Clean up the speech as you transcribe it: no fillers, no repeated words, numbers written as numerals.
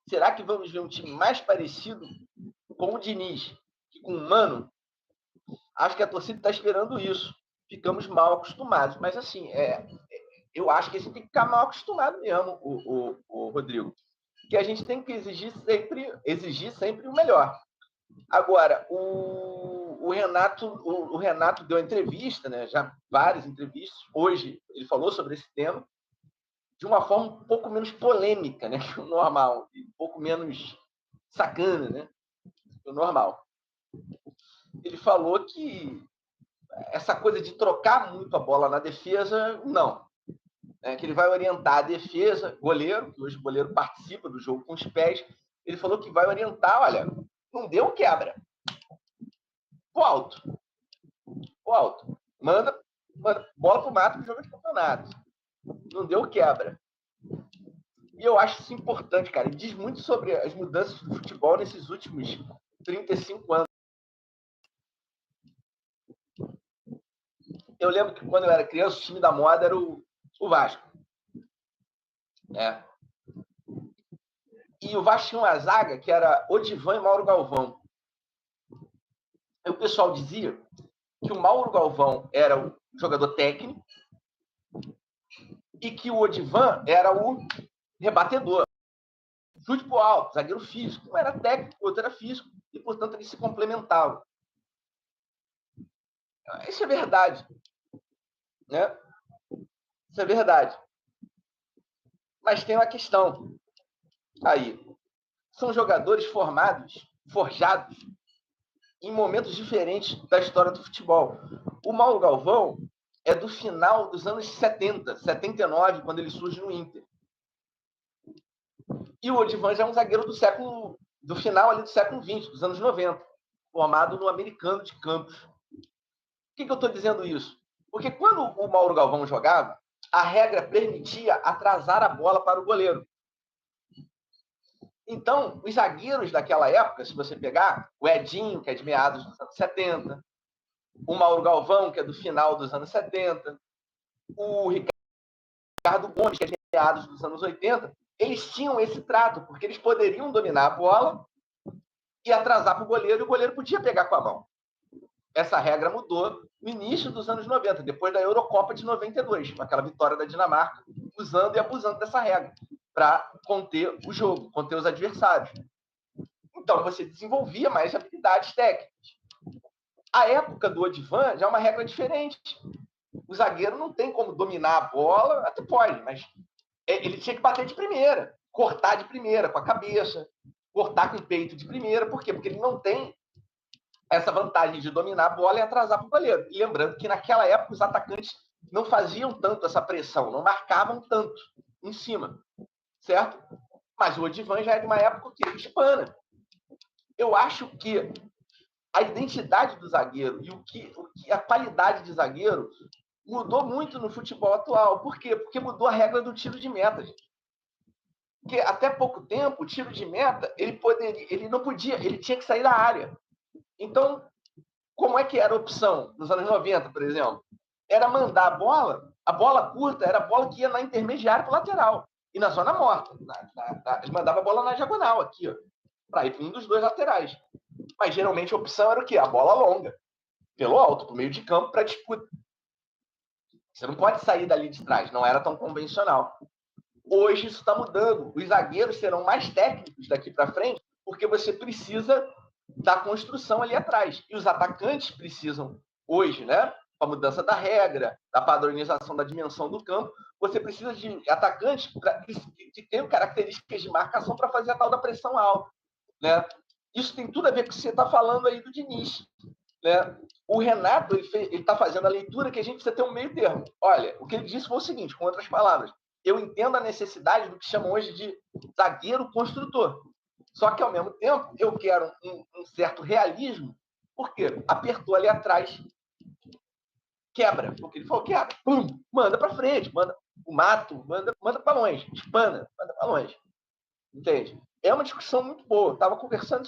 Será que vamos ver um time mais parecido com o Diniz que com o Mano? Acho que a torcida está esperando isso. Ficamos mal acostumados. Mas, assim, eu acho que a gente tem que ficar mal acostumado mesmo, o Rodrigo. Que a gente tem que exigir sempre o melhor. Agora, o Renato deu entrevista, né? Já várias entrevistas. Hoje ele falou sobre esse tema de uma forma um pouco menos polêmica, né, que o normal, um pouco menos sacana, né, que o normal. Ele falou que essa coisa de trocar muito a bola na defesa, não. Que ele vai orientar a defesa, goleiro, que hoje o goleiro participa do jogo com os pés. Ele falou que vai orientar, olha, não deu quebra. O alto. O alto. Manda bola pro mato pro jogo de campeonato. Não deu quebra. E eu acho isso importante, cara. Ele diz muito sobre as mudanças do futebol nesses últimos 35 anos. Eu lembro que quando eu era criança, o time da moda era o Vasco. E o Vasco tinha uma zaga que era Odivan e Mauro Galvão. Aí o pessoal dizia que o Mauro Galvão era o jogador técnico e que o Odivan era o rebatedor. Chute pro alto, zagueiro físico. Um era técnico, o outro era físico. E, portanto, eles se complementavam. Isso é verdade. Né? Isso é verdade. Mas tem uma questão aí. São jogadores forjados em momentos diferentes da história do futebol. O Mauro Galvão é do final dos anos 70, 79, quando ele surge no Inter. E o Odivan já é um zagueiro do final ali do século XX, dos anos 90, formado no Americano de Campos. Por que eu estou dizendo isso? Porque quando o Mauro Galvão jogava, a regra permitia atrasar a bola para o goleiro. Então, os zagueiros daquela época, se você pegar o Edinho, que é de meados dos anos 70, o Mauro Galvão, que é do final dos anos 70, o Ricardo Gomes, que é de meados dos anos 80, eles tinham esse trato, porque eles poderiam dominar a bola e atrasar para o goleiro, e o goleiro podia pegar com a mão. Essa regra mudou no início dos anos 90, depois da Eurocopa de 92, com aquela vitória da Dinamarca, usando e abusando dessa regra, para conter o jogo, conter os adversários. Então, você desenvolvia mais habilidades técnicas. A época do Odivan já é uma regra diferente. O zagueiro não tem como dominar a bola, até pode, mas ele tinha que bater de primeira, cortar de primeira com a cabeça, cortar com o peito de primeira. Por quê? Porque ele não tem essa vantagem de dominar a bola e atrasar para o goleiro. E lembrando que naquela época os atacantes não faziam tanto essa pressão, não marcavam tanto em cima, certo? Mas o Odivan já é de uma época que ele espana. Eu acho que a identidade do zagueiro e a qualidade de zagueiro mudou muito no futebol atual. Por quê? Porque mudou a regra do tiro de meta. Porque até pouco tempo, o tiro de meta, ele não podia, ele tinha que sair da área. Então, como é que era a opção nos anos 90, por exemplo? Era mandar a bola curta era a bola que ia na intermediária para o lateral, e na zona morta. Ele mandava a bola na diagonal, aqui, para ir para um dos dois laterais. Mas geralmente a opção era o quê? A bola longa, pelo alto, para o meio de campo, para disputa. Você não pode sair dali de trás, não era tão convencional. Hoje isso está mudando. Os zagueiros serão mais técnicos daqui para frente, porque você precisa da construção ali atrás. E os atacantes precisam, hoje, né, com a mudança da regra, da padronização da dimensão do campo, você precisa de atacantes que tenham características de marcação para fazer a tal da pressão alta. Né? Isso tem tudo a ver com o que você está falando aí do Diniz. Né? O Renato ele está fazendo a leitura que a gente precisa ter um meio termo. Olha, o que ele disse foi o seguinte, com outras palavras, eu entendo a necessidade do que chamam hoje de zagueiro construtor. Só que, ao mesmo tempo, eu quero um certo realismo, porque apertou ali atrás, quebra. Porque ele falou, quebra, pum, manda para frente, manda o mato, manda para longe, espana, manda para longe. Entende? É uma discussão muito boa. Estava conversando